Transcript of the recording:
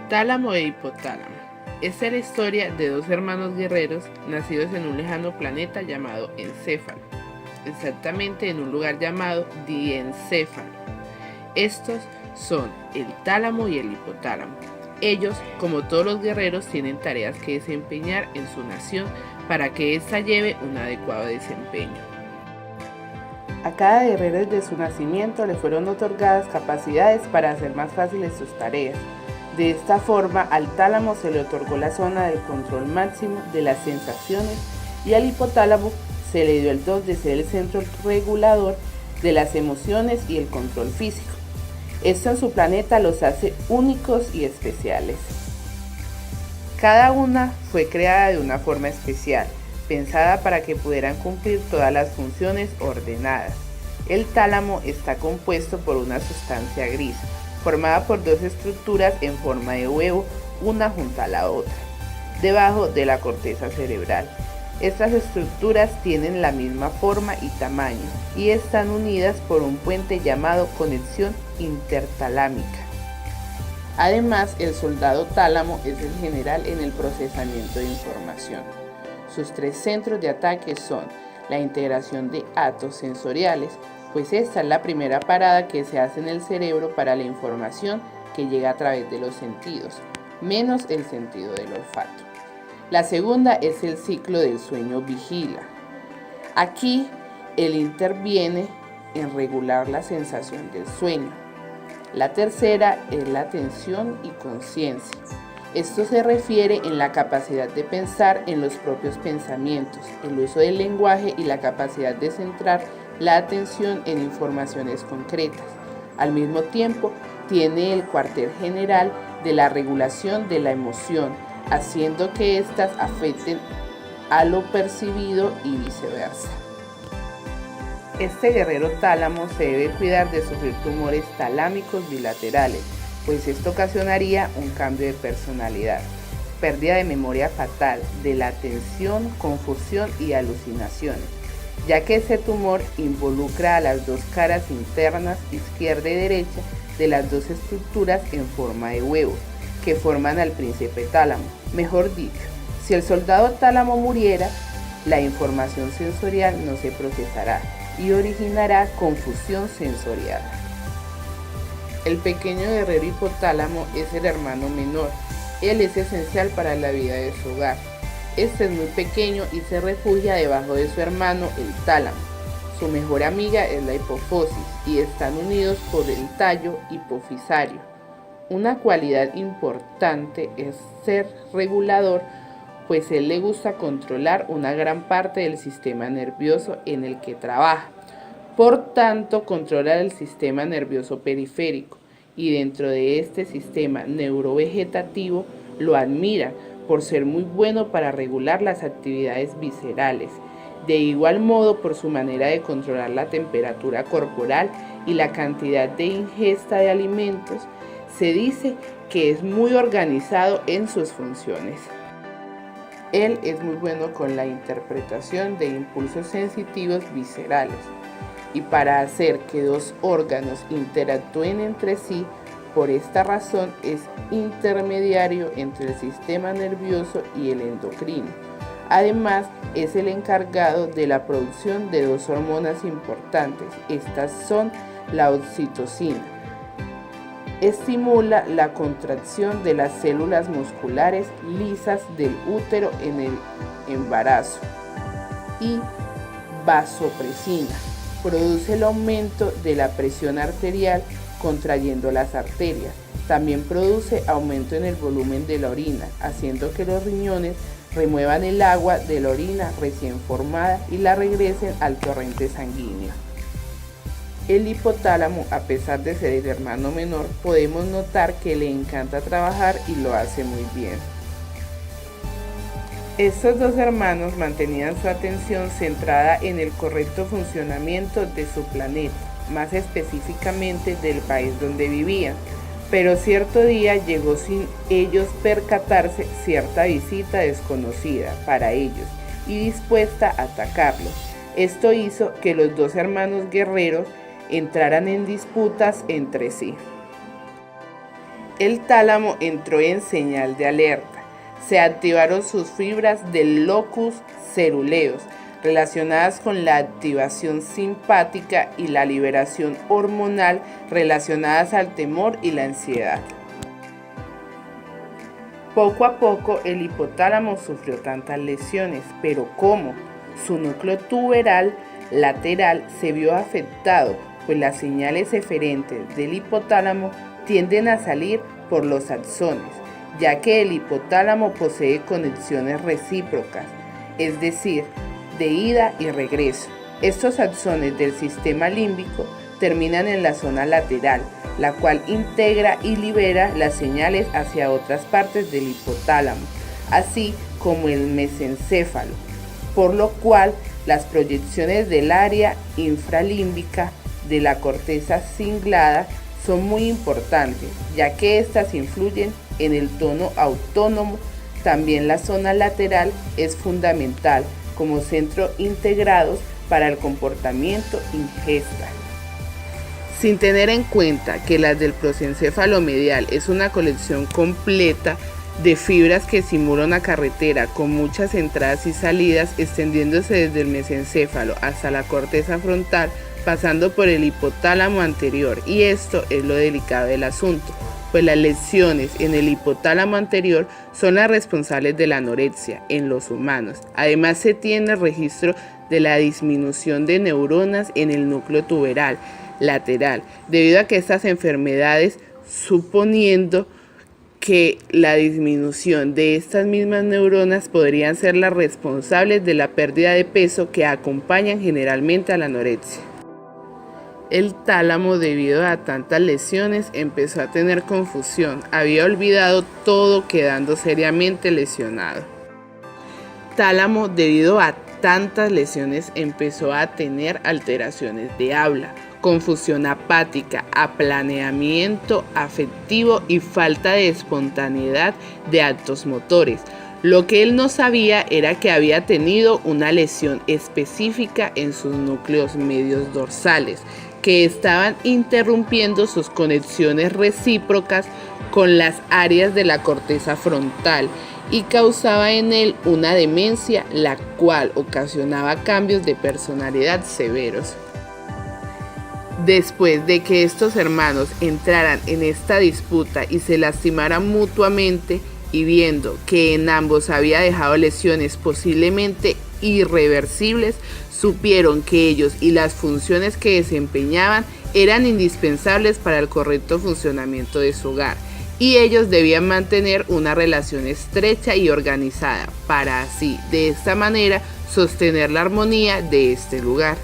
Tálamo e hipotálamo. Esta es la historia de dos hermanos guerreros nacidos en un lejano planeta llamado Encéfalo, exactamente en un lugar llamado Diencéfalo. Estos son el tálamo y el hipotálamo. Ellos, como todos los guerreros, tienen tareas que desempeñar en su nación para que ésta lleve un adecuado desempeño. A cada guerrero desde su nacimiento le fueron otorgadas capacidades para hacer más fáciles sus tareas. De esta forma, al tálamo se le otorgó la zona del control máximo de las sensaciones y al hipotálamo se le dio el don de ser el centro regulador de las emociones y el control físico. Esto en su planeta los hace únicos y especiales. Cada una fue creada de una forma especial, pensada para que pudieran cumplir todas las funciones ordenadas. El tálamo está compuesto por una sustancia gris, formada por dos estructuras en forma de huevo, una junto a la otra, debajo de la corteza cerebral. Estas estructuras tienen la misma forma y tamaño y están unidas por un puente llamado conexión intertalámica. Además, el soldado tálamo es el general en el procesamiento de información. Sus tres centros de ataque son la integración de datos sensoriales, pues esta es la primera parada que se hace en el cerebro para la información que llega a través de los sentidos, menos el sentido del olfato. La segunda es el ciclo del sueño vigila. Aquí él interviene en regular la sensación del sueño. La tercera es la atención y conciencia. Esto se refiere en la capacidad de pensar en los propios pensamientos, el uso del lenguaje y la capacidad de centrar la atención en informaciones concretas. Al mismo tiempo, tiene el cuartel general de la regulación de la emoción, haciendo que éstas afecten a lo percibido y viceversa. Este guerrero tálamo se debe cuidar de sufrir tumores talámicos bilaterales, pues esto ocasionaría un cambio de personalidad, pérdida de memoria fatal, de la atención, confusión y alucinaciones, ya que ese tumor involucra a las dos caras internas, izquierda y derecha, de las dos estructuras en forma de huevo, que forman al príncipe tálamo. Mejor dicho, si el soldado tálamo muriera, la información sensorial no se procesará y originará confusión sensorial. El pequeño guerrero hipotálamo es el hermano menor. Él es esencial para la vida de su hogar. Este es muy pequeño y se refugia debajo de su hermano, el tálamo. Su mejor amiga es la hipofosis y están unidos por el tallo hipofisario. Una cualidad importante es ser regulador, pues él le gusta controlar una gran parte del sistema nervioso en el que trabaja. Por tanto, controla el sistema nervioso periférico y dentro de este sistema neurovegetativo lo admira por ser muy bueno para regular las actividades viscerales. De igual modo, por su manera de controlar la temperatura corporal y la cantidad de ingesta de alimentos, se dice que es muy organizado en sus funciones. Él es muy bueno con la interpretación de impulsos sensitivos viscerales y para hacer que dos órganos interactúen entre sí, por esta razón es intermediario entre el sistema nervioso y el endocrino. Además, es el encargado de la producción de dos hormonas importantes. Estas son la oxitocina. Estimula la contracción de las células musculares lisas del útero en el embarazo. Y vasopresina. Produce el aumento de la presión arterial contrayendo las arterias. También produce aumento en el volumen de la orina, haciendo que los riñones remuevan el agua de la orina recién formada y la regresen al torrente sanguíneo. El hipotálamo, a pesar de ser el hermano menor, podemos notar que le encanta trabajar y lo hace muy bien. Estos dos hermanos mantenían su atención centrada en el correcto funcionamiento de su planeta, más específicamente del país donde vivían, pero cierto día llegó sin ellos percatarse cierta visita desconocida para ellos y dispuesta a atacarlos. Esto hizo que los dos hermanos guerreros entraran en disputas entre sí. El tálamo entró en señal de alerta. Se activaron sus fibras del locus ceruleus, relacionadas con la activación simpática y la liberación hormonal relacionadas al temor y la ansiedad. Poco a poco el hipotálamo sufrió tantas lesiones, pero ¿cómo? Su núcleo tuberal lateral se vio afectado, pues las señales eferentes del hipotálamo tienden a salir por los axones, ya que el hipotálamo posee conexiones recíprocas, es decir, de ida y regreso. Estos axones del sistema límbico terminan en la zona lateral, la cual integra y libera las señales hacia otras partes del hipotálamo, así como el mesencéfalo, por lo cual las proyecciones del área infralímbica de la corteza cinglada son muy importantes, ya que éstas influyen en el tono autónomo. También la zona lateral es fundamental como centro integrados para el comportamiento ingesta. Sin tener en cuenta que la del prosencéfalo medial es una colección completa de fibras que simula una carretera con muchas entradas y salidas, extendiéndose desde el mesencéfalo hasta la corteza frontal, pasando por el hipotálamo anterior, y esto es lo delicado del asunto, pues las lesiones en el hipotálamo anterior son las responsables de la anorexia en los humanos. Además, se tiene registro de la disminución de neuronas en el núcleo tuberal lateral, debido a que estas enfermedades, suponiendo que la disminución de estas mismas neuronas podrían ser las responsables de la pérdida de peso que acompañan generalmente a la anorexia. El tálamo, debido a tantas lesiones, empezó a tener confusión. Había olvidado todo, quedando seriamente lesionado. Tálamo, debido a tantas lesiones, empezó a tener alteraciones de habla, confusión apática, aplaneamiento afectivo y falta de espontaneidad de actos motores. Lo que él no sabía era que había tenido una lesión específica en sus núcleos medios dorsales, que estaban interrumpiendo sus conexiones recíprocas con las áreas de la corteza frontal y causaba en él una demencia, la cual ocasionaba cambios de personalidad severos. Después de que estos hermanos entraran en esta disputa y se lastimaran mutuamente, y viendo que en ambos había dejado lesiones posiblemente irreversibles, supieron que ellos y las funciones que desempeñaban eran indispensables para el correcto funcionamiento de su hogar, y ellos debían mantener una relación estrecha y organizada para así, de esta manera, sostener la armonía de este lugar.